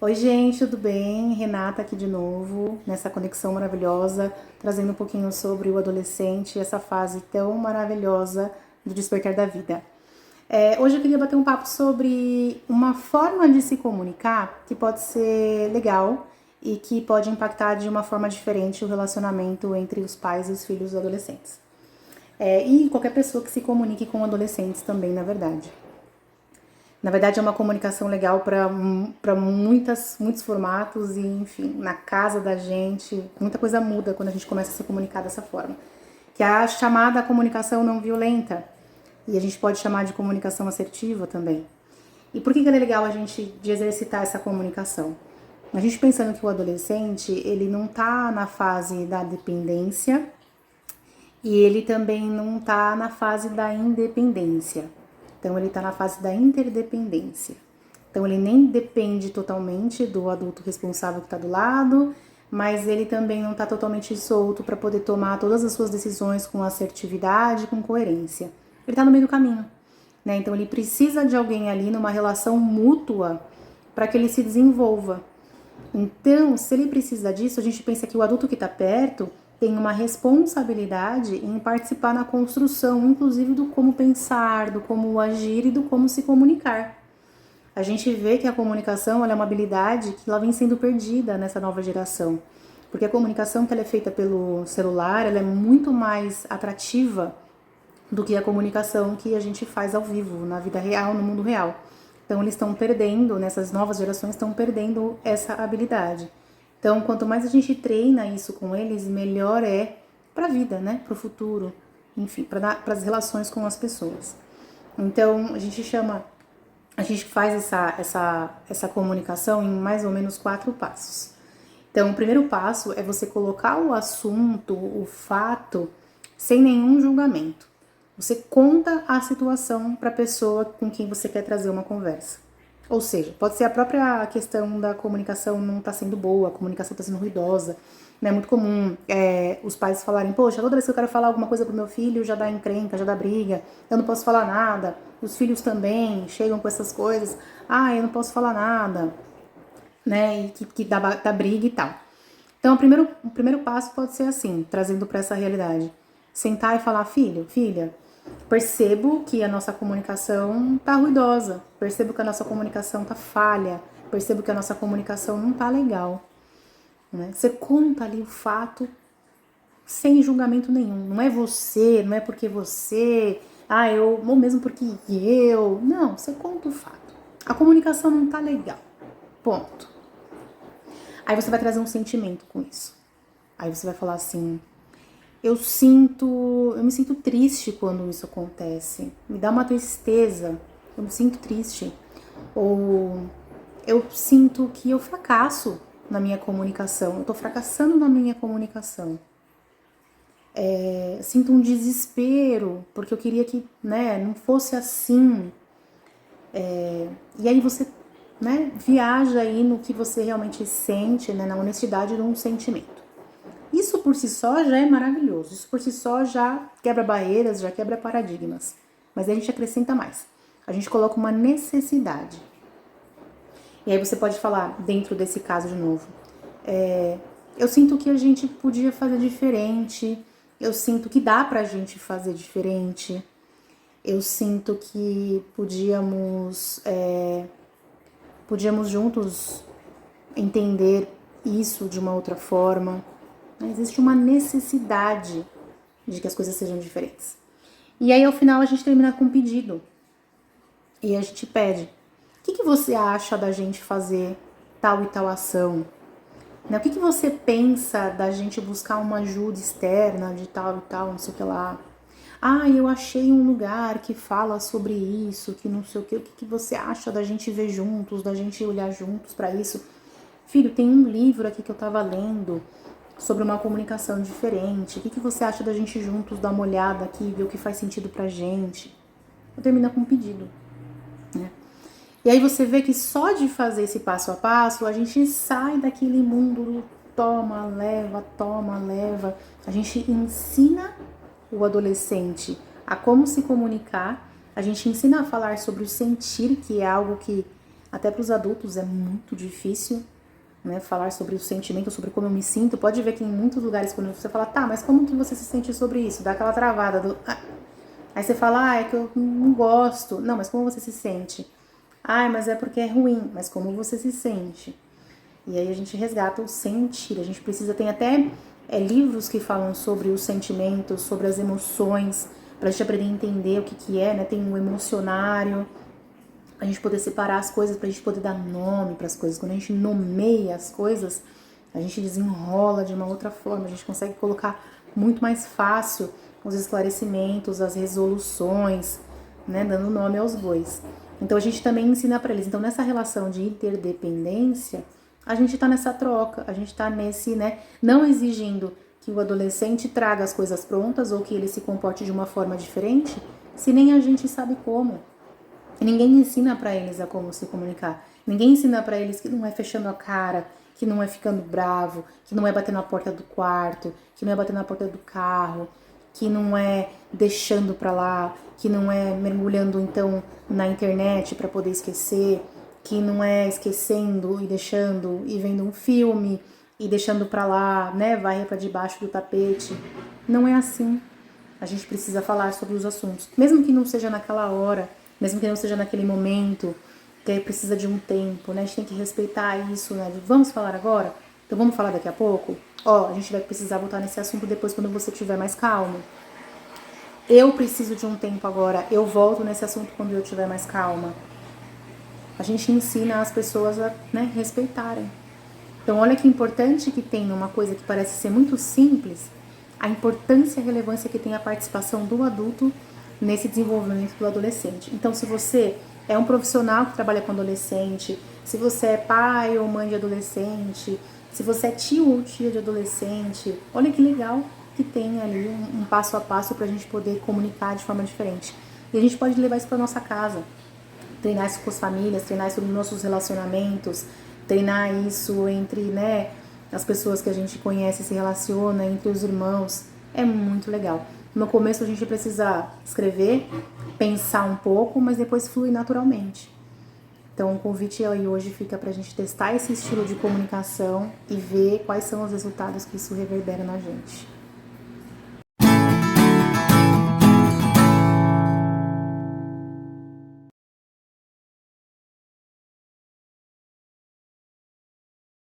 Oi, gente, tudo bem? Renata aqui de novo, nessa conexão maravilhosa, trazendo um pouquinho sobre o adolescente, essa fase tão maravilhosa do despertar da vida. Hoje eu queria bater um papo sobre uma forma de se comunicar que pode ser legal e que pode impactar de uma forma diferente o relacionamento entre os pais e os filhos dos adolescentes. E qualquer pessoa que se comunique com adolescentes também, na verdade. Na verdade, é uma comunicação legal para muitos formatos e, enfim, na casa da gente, muita coisa muda quando a gente começa a se comunicar dessa forma. Que é a chamada comunicação não violenta, e a gente pode chamar de comunicação assertiva também. E por que ela é legal a gente de exercitar essa comunicação? A gente pensando que o adolescente, ele não tá na fase da dependência e ele também não tá na fase da independência. Então, ele está na fase da interdependência. Então, ele nem depende totalmente do adulto responsável que está do lado, mas ele também não está totalmente solto para poder tomar todas as suas decisões com assertividade, com coerência. Ele está no meio do caminho, né? Então, ele precisa de alguém ali numa relação mútua para que ele se desenvolva. Então, se ele precisa disso, a gente pensa que o adulto que está perto tem uma responsabilidade em participar na construção, inclusive do como pensar, do como agir e do como se comunicar. A gente vê que a comunicação ela é uma habilidade que ela vem sendo perdida nessa nova geração, porque a comunicação que ela é feita pelo celular ela é muito mais atrativa do que a comunicação que a gente faz ao vivo, na vida real, no mundo real. Então eles estão perdendo, nessas novas gerações estão perdendo essa habilidade. Então, quanto mais a gente treina isso com eles, melhor é para a vida, né? Para o futuro, enfim, para as relações com as pessoas. Então, a gente faz essa comunicação em mais ou menos 4 passos. Então, o primeiro passo é você colocar o assunto, o fato, sem nenhum julgamento. Você conta a situação para a pessoa com quem você quer trazer uma conversa. Ou seja, pode ser a própria questão da comunicação não está sendo boa, a comunicação está sendo ruidosa. Né? É muito comum os pais falarem, poxa, toda vez que eu quero falar alguma coisa pro meu filho, já dá encrenca, já dá briga, eu não posso falar nada. Os filhos também chegam com essas coisas, eu não posso falar nada, né? E que dá briga e tal. Então, o primeiro passo pode ser assim, trazendo para essa realidade. Sentar e falar, filho, filha, percebo que a nossa comunicação tá ruidosa, percebo que a nossa comunicação tá falha, percebo que a nossa comunicação não tá legal. Né? Você conta ali o fato sem julgamento nenhum. Não é você, não é porque você, ou mesmo porque eu. Não, você conta o fato. A comunicação não tá legal. Ponto. Aí você vai trazer um sentimento com isso. Aí você vai falar assim: eu me sinto triste quando isso acontece. Me dá uma tristeza. Eu me sinto triste. Ou eu sinto que eu fracasso na minha comunicação. Eu tô fracassando na minha comunicação. Sinto um desespero, porque eu queria que, né, não fosse assim. E aí você, né, viaja aí no que você realmente sente, né, na honestidade de um sentimento. Isso por si só já é maravilhoso, isso por si só já quebra barreiras, já quebra paradigmas. Mas aí a gente acrescenta mais. A gente coloca uma necessidade. E aí você pode falar, dentro desse caso de novo, eu sinto que a gente podia fazer diferente, eu sinto que dá pra gente fazer diferente, eu sinto que podíamos juntos entender isso de uma outra forma. Existe uma necessidade de que as coisas sejam diferentes. E aí, ao final, a gente termina com um pedido. E a gente pede: o que você acha da gente fazer tal e tal ação? O que você pensa da gente buscar uma ajuda externa de tal e tal, não sei o que lá? Eu achei um lugar que fala sobre isso, que não sei o que. O que você acha da gente ver juntos, da gente olhar juntos para isso? Filho, tem um livro aqui que eu tava lendo sobre uma comunicação diferente. O que você acha da gente juntos dar uma olhada aqui e ver o que faz sentido pra gente? Eu termino com um pedido, né? E aí você vê que só de fazer esse passo a passo, a gente sai daquele mundo toma, leva. A gente ensina o adolescente a como se comunicar, a gente ensina a falar sobre o sentir, que é algo que Até para os adultos é muito difícil, né, falar sobre o sentimento, sobre como eu me sinto. Pode ver que em muitos lugares, quando você fala, tá, mas como que você se sente sobre isso? Dá aquela travada do... Aí você fala, é que eu não gosto. Não, mas como você se sente? Mas é porque é ruim. Mas como você se sente? E aí a gente resgata o sentir. A gente precisa, tem até livros que falam sobre os sentimentos, sobre as emoções, pra gente aprender a entender o que que é, né? Tem um emocionário, a gente poder separar as coisas, pra gente poder dar nome para as coisas. Quando a gente nomeia as coisas, a gente desenrola de uma outra forma, a gente consegue colocar muito mais fácil os esclarecimentos, as resoluções, né, dando nome aos bois. Então a gente também ensina para eles. Então nessa relação de interdependência, a gente tá nessa troca, a gente tá nesse, né, não exigindo que o adolescente traga as coisas prontas ou que ele se comporte de uma forma diferente, se nem a gente sabe como. E ninguém ensina para eles a como se comunicar. Ninguém ensina para eles que não é fechando a cara, que não é ficando bravo, que não é bater na porta do quarto, que não é bater na porta do carro, que não é deixando pra lá, que não é mergulhando então na internet para poder esquecer, que não é esquecendo e deixando e vendo um filme e deixando pra lá, né, vai para debaixo do tapete. Não é assim. A gente precisa falar sobre os assuntos, mesmo que não seja naquela hora, mesmo que não seja naquele momento, que precisa de um tempo, né? A gente tem que respeitar isso, né? Vamos falar agora? Então vamos falar daqui a pouco? A gente vai precisar voltar nesse assunto depois quando você estiver mais calmo. Eu preciso de um tempo agora, eu volto nesse assunto quando eu estiver mais calma. A gente ensina as pessoas a, né, respeitarem. Então olha que importante que tem numa coisa que parece ser muito simples, a importância e a relevância que tem a participação do adulto nesse desenvolvimento do adolescente. Então se você é um profissional que trabalha com adolescente, se você é pai ou mãe de adolescente, se você é tio ou tia de adolescente, olha que legal que tem ali um passo a passo para a gente poder comunicar de forma diferente. E a gente pode levar isso para nossa casa, treinar isso com as famílias, treinar isso nos nossos relacionamentos, treinar isso entre, né, as pessoas que a gente conhece, se relaciona, entre os irmãos. É muito legal. No começo a gente precisa escrever, pensar um pouco, mas depois flui naturalmente. Então o convite aí hoje fica pra gente testar esse estilo de comunicação e ver quais são os resultados que isso reverbera na gente.